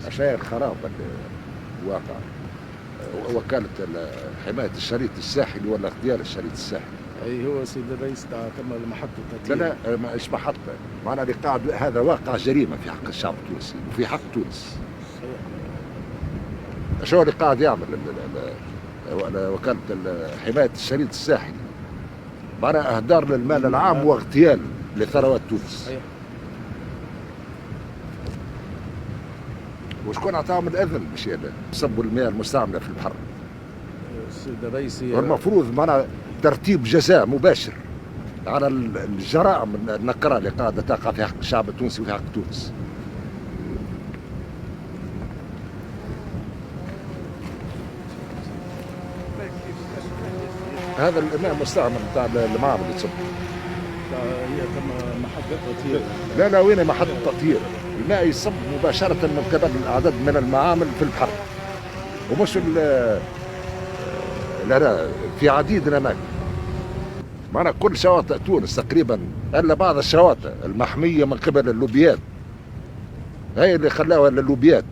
عشان خراب الواقع. وكالة حماية الشريط الساحلي ولا اغتيال الشريط الساحلي. اي هو سيد الرئيس تم محطة لا لا مش محطة، معناها اللي قاعد هذا واقع جريمة في حق الشعب التونسي وفي حق تونس. شو اللي قاعد يعمل وكالة حماية الشريط الساحلي؟ معناها اهدار للمال العام واغتيال لثروات تونس. وشكون عطاهم الاذن باش يصبوا المياه المستعمله في البحر؟ السيد الرئيس والمفروض معناها ترتيب جزاء مباشر على الجرائم النكره اللي قاعده تقع في حق الشعب التونسي وفي حق تونس. هذا الماء المستعمل بتاع المعبد يتصب. هي تم محطة تطهير. لا وين محطة تطهير؟ الماء يصب مباشرة من قبل عدد من المعامل في البحر. ومش لا في عديد الأماكن. معنا كل شواطئ تونس تقريبا إلا بعض الشواطئ المحمية من قبل اللوبيات. هي اللي خلاوها للوبيات.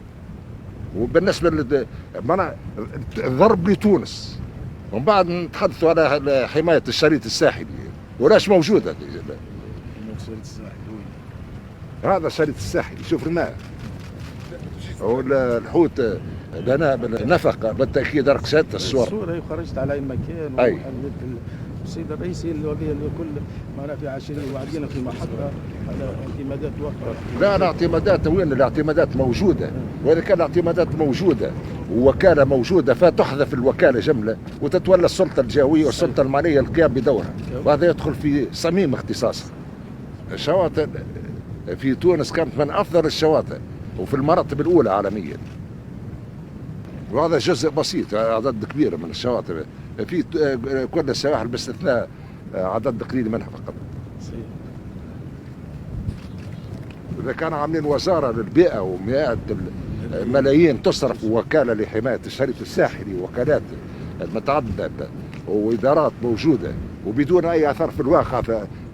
وبالنسبة معنا ضرب لتونس. ومن بعد نتحدثوا على حماية الشريط الساحلي ولاش موجودة. هذا الشريط الساحلي شوف الماء والحوت لنا نفق بالتأكيد رقصات الصور. الصورة خرجت على أي مكان. أي السيد الرئيس الكل معنا في عشرين وعدينا في محطة على اعتمادات أخرى. لا الاعتمادات وين؟ الاعتمادات موجودة، وإذا كان الاعتمادات موجودة ووكالة موجودة فتحذف الوكالة جملة وتتولى السلطة الجهوية والسلطة المالية القيام بدورها، وهذا يدخل في صميم اختصاص. الشواطئ في تونس كانت من أفضل الشواطئ وفي المراتب الأولى عالميا، وهذا جزء بسيط عدد كبير من الشواطئ في كل السواحل باستثناء عدد قليل منها فقط. إذا كانوا عاملين وزارة للبيئة ومئات الملايين تصرف وكالة لحماية الشريط الساحلي وكالات متعددة وإدارات موجودة وبدون أي أثر في الواقع،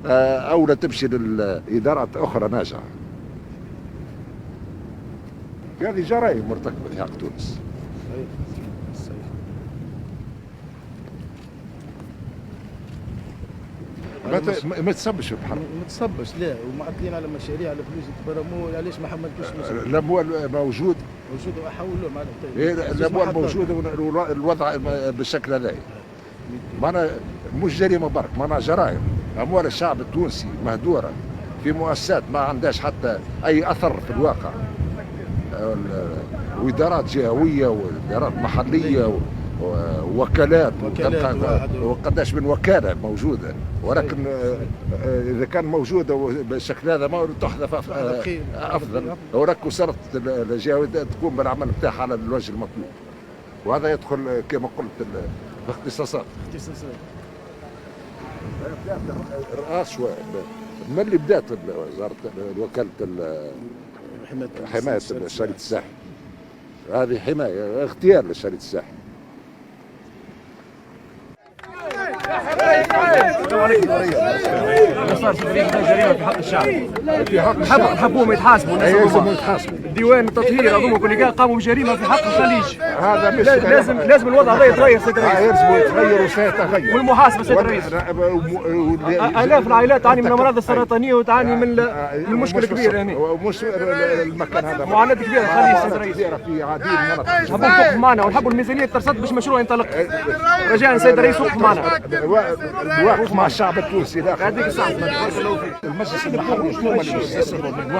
أولى تمشي للإدارات أخرى ناجعة. هذه جرائم مرتكبة في حق تونس. ما تصبش في البحر. ما تصبش لا، ومعطلين على مشاريع على فلوس يتبرموا. علاش ما حملتوش الاموال موجود واحولوا معناتها الاموال موجوده والوضع بالشكل هذا معناها مش جريمه برك، معناها جرائم. اموال الشعب التونسي مهدوره في مؤسسات ما عندهاش حتى اي اثر في الواقع، وادارات جهويه وادارات محليه ووكالات وقداش من وكاله موجوده، ولكن اذا كان موجوده بالشكل هذا ما تحذف افضل، ولكن صارت الجهويه تقوم بالعمل بتاعها على الوجه المطلوب، وهذا يدخل كما قلت في اختصاصات. الرئاس شويه من اللي بدات وزاره وكاله حمايه الشريط الساحلي، هذه حمايه اغتيال للشريط الساحلي. صار جريمه في حق الشعب، نحبوهم يتحاسبوا. الديوان التطهير هذوما اللي قاموا بجريمه في حق الخليج. هذا مش لازم الوضع هذا يتغير سيد الرئيس. لازم يتغير وسيتغير. والمحاسبه سيد الرئيس. الاف العائلات تعاني من الامراض السرطانيه وتعاني من المشكله كبيره هنا. ومش المكان هذا معاناه كبيره الخليج سيد الرئيس. في عديد من المناطق. نحبوا توقف معنا ونحبوا الميزانيه ترصد باش مشروع ينطلق. رجاء سيد الرئيس وقف معنا. واقف مع الشعب التونسي داخل هذيك الساعه. المجلس المحلي شنو اللي يستثمروا من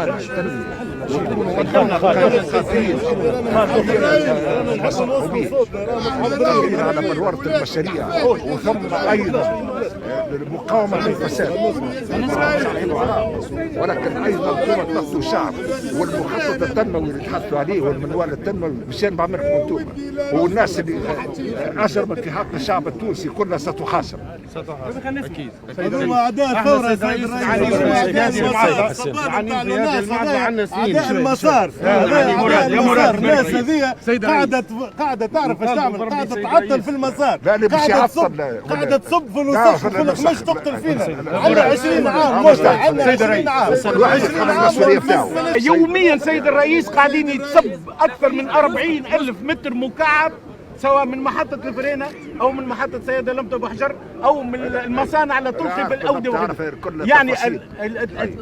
وين على بلورة المشاريع، وثم ايضا المقاومه للفساد، ولكن ايضا قوه ضغط الشعب والمخطط التنموي اللي تحثوا عليه والمنوال التنموي مشان بعملكم انتم، والناس اللي اجرمت في حق الشعب التونسي كلها ستحاسب. اكيد. هذوما اعداء الثوره سيد الرئيس، اعداء المسار. الناس هذه قاعده قاعده تعرف ايش تعمل، قاعده تعطل في المسار، لا، اللي باش قاعده يعطل تصب، قاعده تصب في الوسخ وفي القماش تقتل فينا. لا، عندنا 20 عام عندنا 20 عام المسؤوليه بتاعه. يوميا سيد الرئيس قاعدين يتصب اكثر من 40,000 متر مكعب، سواء من محطة الفرينة أو من محطة سيدة لمطة أبو حجر أو من المصانع اللي تلقي بالأودية وغيرها. يعني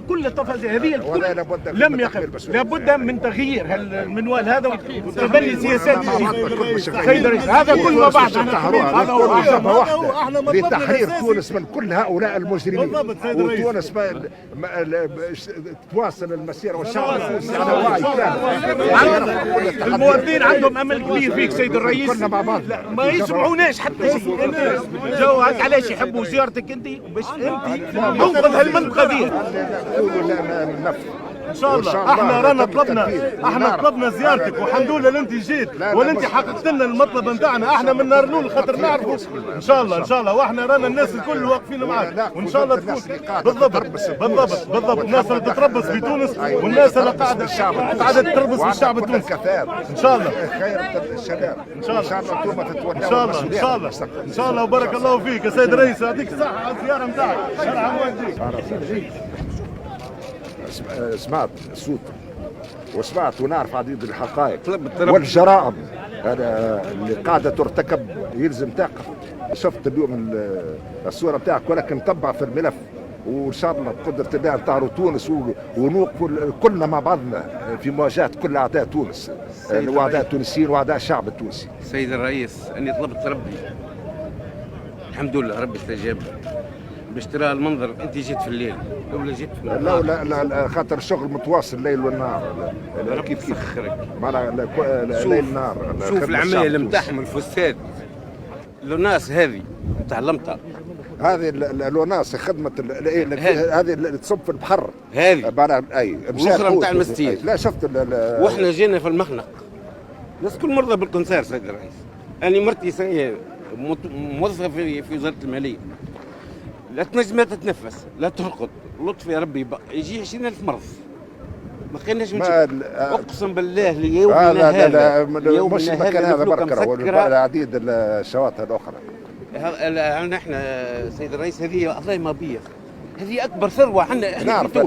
كل التفاصيل هذه الكل لم يقف، لابد من تغيير المنوال هذا وتبني سياسات سيد الرئيس. هذا كل ما بعد هذا هو احنا لتحرير تونس من كل هؤلاء المجرمين، وتونس تواصل المسيره والشعب التونسي على وعي كامل. المواطنين عندهم امل كبير فيك سيد الرئيس، مع بعض ما يسمعوناش حتى شيء. الناس جو علاش يحبوا زيارتك انت باش انت تنقذ هالمنطقه دي. ان شاء الله. احنا طلبنا زيارتك، والحمد لله اللي انت جيت واللي انت حققت لنا المطلب نتاعنا. احنا من نار الاول خاطر نعرفوا ان شاء الله ان شاء الله، واحنا رانا الناس الكل واقفين معاك، وان شاء الله تكون بالضبط الناس اللي تتربص في تونس والناس اللي قاعده تربص في الشعب التونسي ان شاء الله. خير الشباب ان شاء الله انتم تتولوا ان شاء الله ان شاء الله وبارك الله فيك يا سيد الرئيس، يعطيك الصحه على الزياره نتاعك. سمعت صوت وسمعت ونعرف عديد الحقائق والجرائم اللي قاعده ترتكب يلزم تقف. شفت اليوم الصوره بتاعك، ولكن تبع في الملف، وان شاء الله بقدره الله نطهروا تونس ونوقفوا كلنا مع بعضنا في مواجهه كل اعداء تونس، واعداء التونسيين واعداء الشعب التونسي. سيد الرئيس، اني طلبت ربي، الحمد لله ربي استجاب باش ترى المنظر. انت جيت في الليل ولا جيت في النهار؟ لا خاطر الشغل متواصل ليل والنهار. كيف يسخرك ليل نهار. شوف العمايل نتاعهم الفساد، الناس هذه نتاع لمطه، هذه الوناس خدمه هذه اللي تصب في البحر هذه اي الاخرى نتاع المستير. لا شفت واحنا جينا في المخنق، الناس كل مرضى بالكونسير سيد الرئيس. انا مرتي موظفه في وزاره الماليه، لا تنجم لا تتنفس لا ترقد، لطف يا ربي يجي 20,000 مرض ما كناش اقسم بالله ليومنا هذا مش المكان هذا بركه والعديد الشواطئ الاخرى. احنا سيد الرئيس هذه الله ما بيض، هذه اكبر ثروه عندنا. نعرف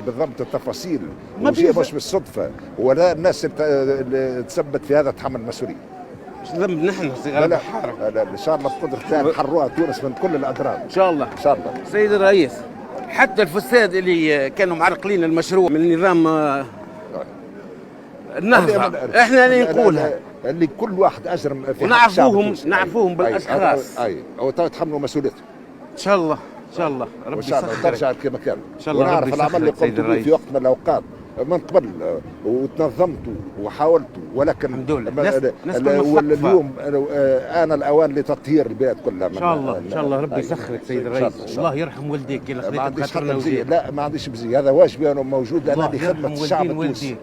بالضبط التفاصيل، مش بالصدفه، ولا الناس اللي تثبت في هذا تحمل المسؤوليه. مش ذنب نحن صغار البحاره. ان شاء الله بقدره الله نحرروها تونس من كل الاضرار ان شاء الله. سيد الرئيس، حتى الفساد اللي كانوا معرقلين المشروع من نظام النهضه، احنا اللي نقولها اللي كل واحد اجرم في نعرفوهم بالاشخاص او تحملوا مسؤوليتهم ان شاء الله. ان شاء الله ربي يسخرك ترجع كما كان. ان شاء الله ونعرف العمل اللي قمت به في وقت من الاوقات من قبل وتنظمتوا وحاولتوا، ولكن الحمد لله واليوم آن الأوان لتطهير البلاد كلها. إن شاء الله إن شاء الله ربي يسخرك سيد الرئيس. الله يرحم والديك اللي خليتك خاطرنا وزيك. لا ما عنديش بزي، هذا واجبي أنا موجود أنا لخدمة الشعب التونسي،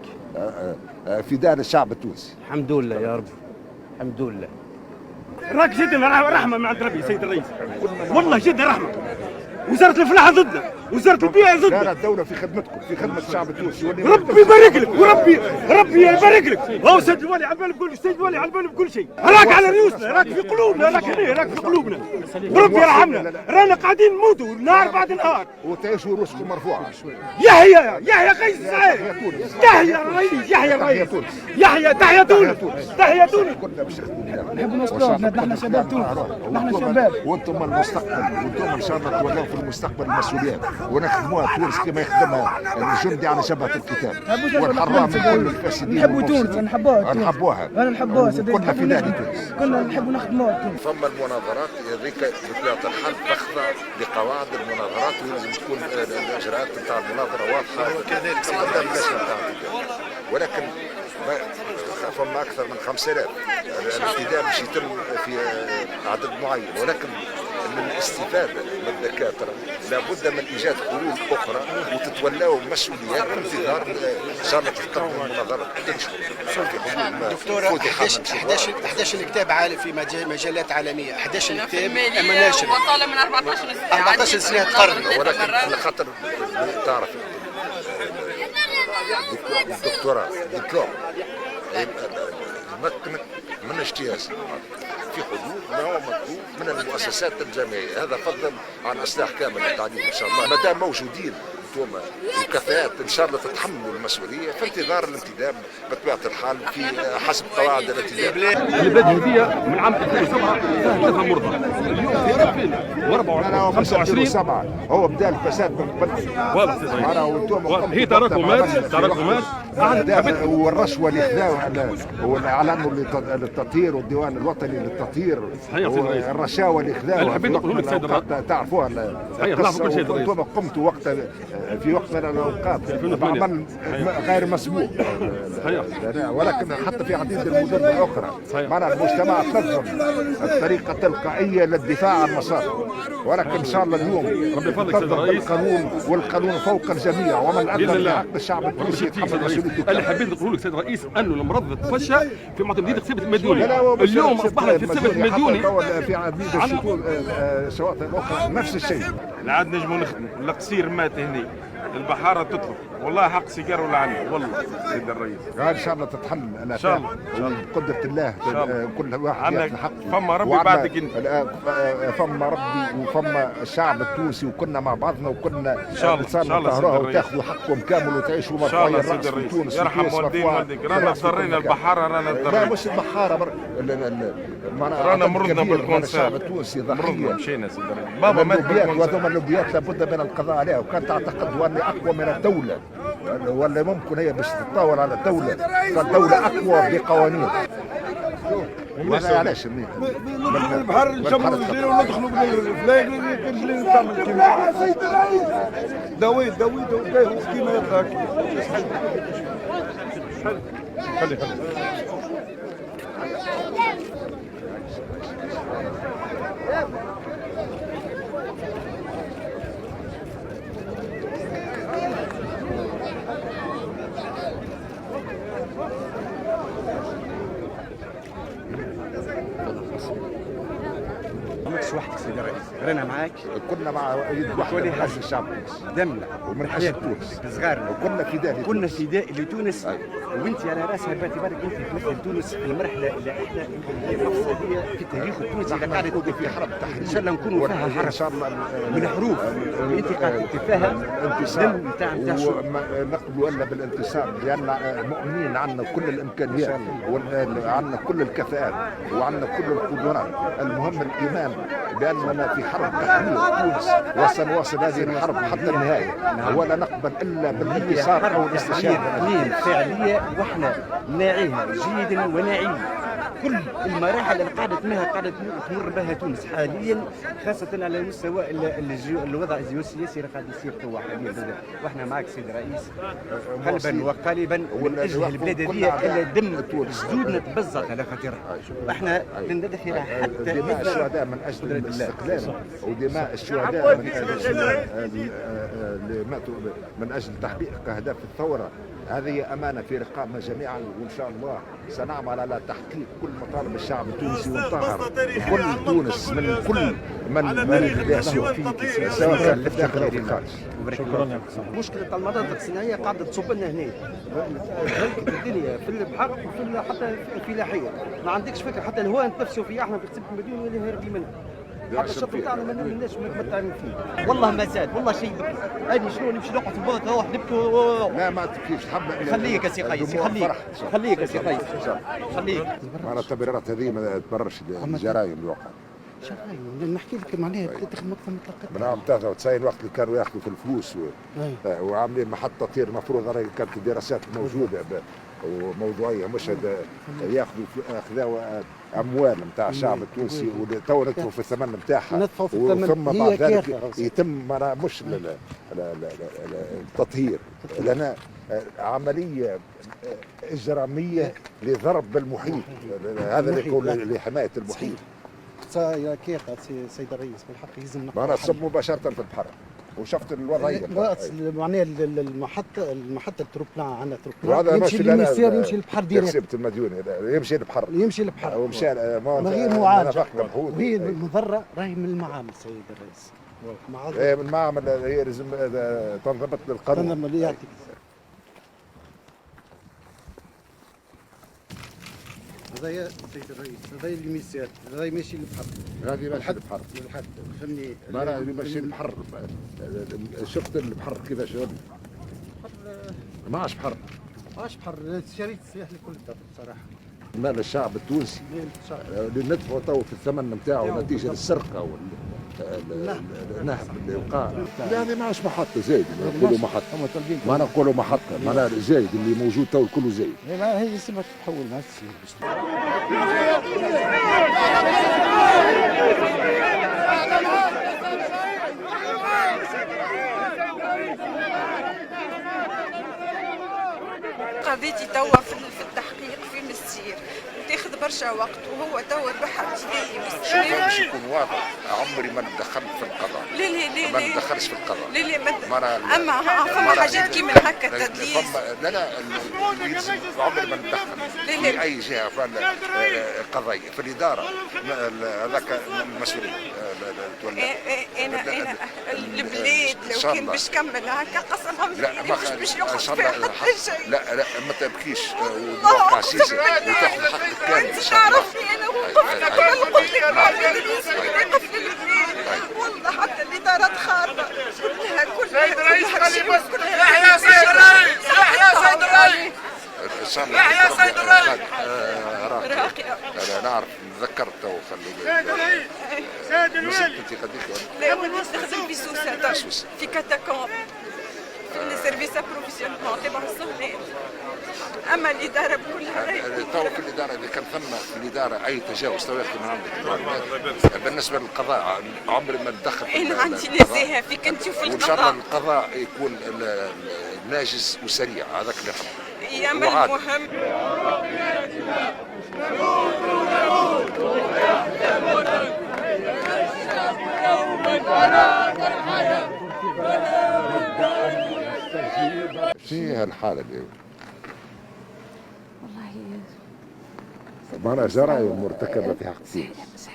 فداء الشعب التونسي. الحمد لله يا رب الحمد لله. راك جدا رحمه من عند ربي سيد الرئيس، والله جدا رحمه. وزارة الفلاحة ضدنا، وزارة البيئة ضدنا. لا الدولة في خدمتكم، في خدمة الشعب التونسي. ربي يبارك لك وربي يبارك لك. هو سيد الولي على بالك كل سيد الولي على بالك بكل شيء. راك على رؤوسنا، راك في قلوبنا، راك هنا، راك في قلوبنا. ربي يرحمنا، رانا قاعدين نموتوا نهار بعد نهار. وتعيشوا رؤوسكم مرفوعة. يحيى قيس سعيد. تحيا الرئيس، يحيا الرئيس. يحيى تحيا تونس. تحيا تونس. نحب نصلح، نحن شباب تونس، نحن شباب. وانتم المستقبل، وانتم ان شاء الله تولوا في المستقبل المسؤوليات ونخدموها تونس كما يخدمها الجندي على جبهة القتال والحرام من كل الفاسدين. نحبوا تونس، نحبوها سيدي، كلنا في نادي تونس، كلنا نحبوا نخدموها تونس. ثم المناظرات هذيك بطبيعة الحال تخضع لقواعد المناظرات، ولازم تكون الاجراءات نتاع المناظرة واضحة وكذلك ولكن فما اكثر من 5000 الانتداب باش يتم في عدد معين، ولكن للاستفاده من الدكاتره لابد من ايجاد حلول اخرى وتتولاوا مسؤوليات بانتظار ان شاء الله تتقدم المناظره تنشر. دكتوره 11 كتاب في مجلات عالميه، 11 كتاب اما ناشر وطالع من 14 سنه تقرر. ولكن على خاطر تعرف الدكتوراه دبلوم تمكنك من اجتياز في حدود ما هو مطلوب من المؤسسات الجامعيه. هذا فضلا عن اصلاح كامل التعليم ان شاء الله. ما دام موجودين انتم الكفاءات ان شاء الله تتحملوا المسؤوليه في انتظار الانتداب بطبيعه الحال في حسب قواعد الانتداب. البلاد الهنديه من عام 2007 فيها 3 مرضى، اليوم في 2024 25 هو بدا الفساد من قبل. واضح هي تراكمات والرشوه اللي خذاوها واعلنوا للتطهير والديوان الوطني للتطهير. الرشاوى اللي خذاوها حبيت نقول لك سيد الرئيس تعرفوها. صحيح نعرف كل شيء. انتم قمتوا وقت في وقت من الاوقات بعمل غير مسبوق. ولكن حتى في عديد المدن الاخرى معناها المجتمع تنظم بطريقه تلقائيه للدفاع عن مصالحه. ولكن ان شاء الله اليوم ربي يفضلك سيد الرئيس، القانون والقانون فوق الجميع، ومن ادى حق الشعب التونسي يتحمل مسؤوليته. اللي حبيت نقول لك سيد الرئيس انه المرض تفشى في معتمدين قصيبه المديوني. اليوم اصبحنا في قصيبه المديوني في عديد الشواطئ الاخرى نفس الشيء. لا عاد نجموا نخدموا، القصير مات هنا، البحاره تطلب، والله حق سيجار ولا عليه والله سيد الرئيس. ان شاء الله تتحل ان شاء الله بقدره الله. كل واحد ياخذ حقه. فما ربي بعدك انت. فما ربي وفما الشعب التونسي، وكنا مع بعضنا وكنا ان شاء الله وتاخذوا حقكم كامل وتعيشوا مرفوعين الراس في تونس. يرحم والدين والديك. رانا اضطرينا البحاره، رانا لا مش البحاره رانا مرضنا بالكونسير. التونسي مرضنا مشينا سيد الرئيس. بابا مات بالكونسير. وهذوما اللوبيات لابد من القضاء عليها. وكان تعتقد واني اقوى من الدوله، ولا ممكن هي باش تتطاول على الدوله، فالدوله اقوى بقوانين. وانا علاش البحر نشمروا رجلينا وندخلوا بالفلايق رجلينا تعمل كيما داوود كيما يطلع خلي ماكش وحدك سيدي الرئيس، رانا معاك. كنا مع يد واحده من اجل الشعب دمنا ومن اجل تونس صغارنا، وكنا فداء كنا فداء لتونس. وانت على راسها باعتبارك انت تمثل تونس في المرحله اللي احنا هي مفصليه في التاريخ التونسي اللي قاعده تبدا في حرب التحرير. ان شاء الله نكونوا فيها حرب ان شاء الله من حروف انت قاعده تفهم انتصار نتاع نقبلوا الا بالانتصار، لان مؤمنين عندنا كل الامكانيات وعندنا كل الكفاءات وعندنا كل القدرات. المهم الايمان باننا في حرب تحرير تونس، وسنواصل هذه الحرب حتى النهايه. ولا نقبل الا بالانتصار او الاستشهاد. فعليه واحنا ناعيها جيدا وناعيه كل المراحل اللي قاعده تمر بها تونس حاليا، خاصه على مستوى الوضع الجيوسياسي اللي قاعد يصير توا حاليا. واحنا معك سيد الرئيس قلبا وقالبا من اجل البلاد هذه الا دم جدودنا تبزق على خاطرها. احنا ندخل حتى دماء الشهداء من اجل الاستقلال، ودماء الشهداء من اجل من اجل تحقيق اهداف الثوره. هذه امانه في رقابنا جميعا، وان شاء الله سنعمل على تحقيق كل مطالب الشعب التونسي ونطهر كل تونس من كل من يسوء فيك، سواء كان في الداخل او في الخارج. شكرا. مشكله المناطق الصناعيه قاعده تصب لنا هنا الدنيا في البحر وفي حتى في لاحيه. ما عندكش فكره حتى الهواء نتنفسوا فيه احنا في قصيبه المدينه اللي هاربين منها. حتى الشط بتاعنا ما نمناش متمتعين فيه. والله ما زاد، والله شيء بكي. هاني شنو نمشي نقعد في البوط روح نبكي. لا ما تبكيش، حب خليك يا سي قيس، خليك يا سي قيس، خليك. معناها التبريرات هذه ما تبررش الجرائم الواقع. شغال نحكي لك معناها تدخل مكتب من من عام 93 وقت اللي كانوا ياخذوا في الفلوس وعاملين محطة تطهير، المفروض راهي كانت دراسات موجودة وموضوعية، مش ياخذوا خذاوا اموال نتاع الشعب التونسي وتو ندفعوا في الثمن نتاعها، ثم بعد ذلك يتم مش التطهير، لنا عمليه اجراميه لضرب المحيط. هذا اللي يقول لحمايه المحيط. كيف سيد الرئيس بالحق يلزم ما تصب مباشره في البحر وشفت الوضعيه. معناها المحطه التروبلان عندنا تروبلان وهذا يمشي للنسير، يمشي للبحر ديريكت. سيبة المديوني يمشي للبحر، ومشى غير معالجه. وهي المضره راهي من المعامل سيد الرئيس. من المعامل هي لازم تنضبط للقانون. هذايا سيد الرئيس، هذايا اللي ميسات، هذايا ماشي للبحر. هذه ماشي البحر. للحد فهمني. ما راه ماشي البحر. شفت البحر كيفاش ما عادش بحر. ماش بحر، شريت السياح الكل بصراحه. مال الشعب التونسي اللي ندفعوا تو في الثمن نتاعو نتيجه للسرقه والنهب اللي وقع. هذه ما عادش محطه زايد نقولوا محطه. ما نقولوا محطه معناها زايد اللي موجود تو كله زايد. ما هي سمة تحول ما قضيتي توا في التحقيق في مسير وتاخذ برشا وقت وهو توا البحر ابتدائي باش يكون واضح عمري ما دخلت في القضاء. لا ما ندخلش في القضاء. لا اما فما حاجات كيما هكا تدليس. لا عمري ما ندخل في اي جهه قضائيه في الاداره هذاك المسؤوليه انا البلاد لو كان باش كمل هكا قسما بالله مش يوقف فيها حتى شيء. لا ما تبكيش وتوقع سيسي وتاخذ حقك كامل. انت تعرفني انا وقفت قلت لك وقف للبلاد والله حتى الادارات خاربه كلها يحيى سيد الرئيس، يحيى سيد الرئيس، يحيى سيد الرئيس. انا نعرف تذكرت تو سيد الرئيس، سيد الوالي. انت قديك لا وليت نخدم في سوسه في كاتاكومب في السيرفيس بروفيسيونيل تبع الصهلين. اما الاداره كلها تو في الاداره اذا كان ثم في الاداره اي تجاوز تو ياخذ من عندك. بالنسبه للقضاء عمري ما ندخل. انا عندي نزاهه فيك انت وفي القضاء. وان شاء الله القضاء يكون ناجز وسريع هذاك اللي حب. يا المهم شنو هالحالة اللي والله معناها جرائم مرتكبة في حق التونس.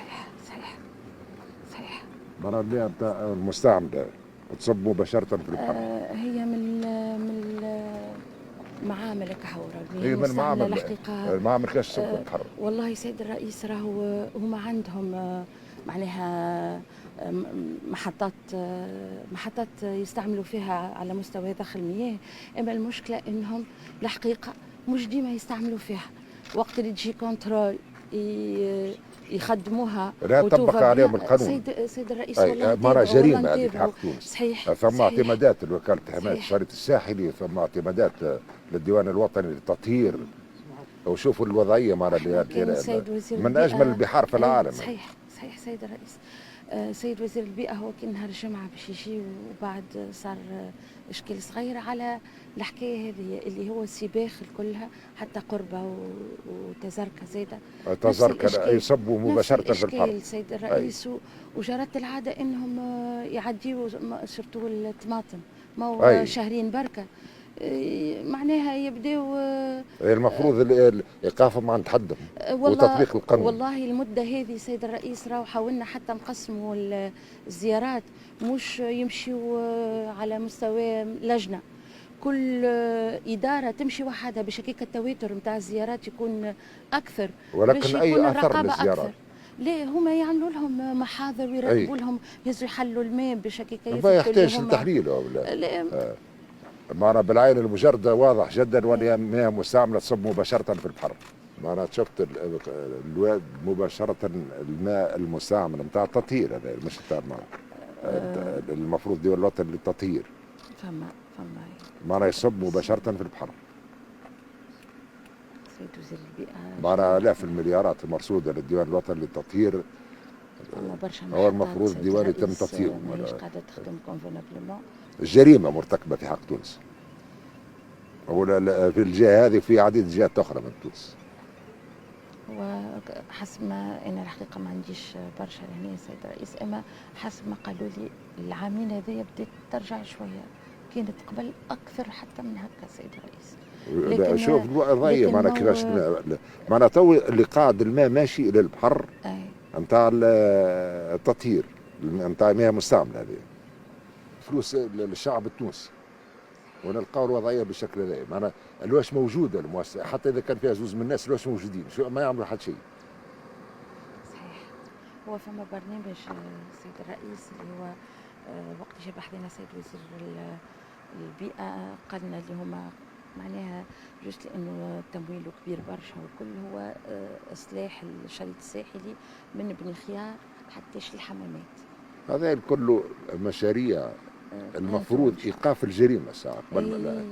صحيح معناها اللي نتاع المستعملة وتصب مباشرة في البحر. هي من معامل كحورة. هي من معامل كاش تصب في البحر. والله سيد الرئيس راهو هما عندهم معناها محطات يستعملوا فيها على مستوى ضخ المياه. اما المشكله انهم الحقيقه مش ديما يستعملوا فيها. وقت اللي تجي كونترول يخدموها لا تطبق عليهم القانون. سيد الرئيس والله مرة جريمه هذه في حق تونس. صحيح. ثم اعتمادات لوكاله حمايه الشريط الساحلي، ثم اعتمادات للديوان الوطني للتطهير. وشوفوا الوضعيه مرة من اجمل البحار في العالم. صحيح سيد الرئيس. سيد وزير البيئة هو كان نهار الجمعة باش يجي وبعد صار إشكال صغير على الحكاية هذه اللي هو السباخ كلها حتى قربة وتزركة زايدة. تزركة يصبوا مباشرة في البحر. سيد الرئيس وجرت العادة إنهم يعديوا سورتو الطماطم ما هو شهرين بركة معناها يبداو. المفروض ايقافهم عن تحدهم وتطبيق القانون. والله المده هذه سيد الرئيس راهو حاولنا حتى نقسموا الزيارات مش يمشيوا على مستوى لجنه، كل اداره تمشي وحدها باش هكاك التواتر نتاع الزيارات يكون اكثر. ولكن اي اثر للزيارات؟ لا هما يعملوا لهم محاضر ويرتبوا لهم يهزوا يحلوا الماء باش هكاك ما يحتاج لتحليل ولا معنا بالعين المجردة واضح جدا وهي مياه مستعملة تصب مباشرة في البحر. معنا شفت الواد مباشرة الماء المستعمل نتاع التطهير هذا مش نتاع المفروض ديوان الوطني للتطهير. فما معنا يصب مباشرة في البحر. سيد وزير البيئة معنا آلاف المليارات المرصودة للديوان الوطني للتطهير. هو المفروض الديوان يتم تطهيره. ماهيش قاعدة تخدم كونفونابلمون. الجريمة مرتكبة في حق تونس. في الجهة هذه في عديد جهات أخرى من تونس. وحسب ما أنا الحقيقة ما عنديش برشا هنا سيد الرئيس، أما حسب ما قالوا لي العامين هذيا بدات ترجع شوية، كانت قبل أكثر حتى من هكا سيد الرئيس. لكن شوف الوضعية معنا كيفاش معنا تو اللي قاعد الماء ماشي إلى البحر نتاع التطهير نتاع مياه مستعملة هذه. فلوس للشعب التونسي ونلقاو الوضعيه بالشكل هذا. معناها الواش موجوده المؤسسه، حتى اذا كان فيها زوز من الناس الواش موجودين، شو ما يعملوا حتى شيء. صحيح. هو فما برنامج السيد الرئيس اللي هو وقت جاب حدينا سيد وزير البيئه قال لنا اللي هما معناها جوست لانه تمويله كبير برشا والكل هو اصلاح الشريط الساحلي من بني خيار حتى الحمامات. هذا كله مشاريع المفروض ايقاف الجريمه ساعه قبل ما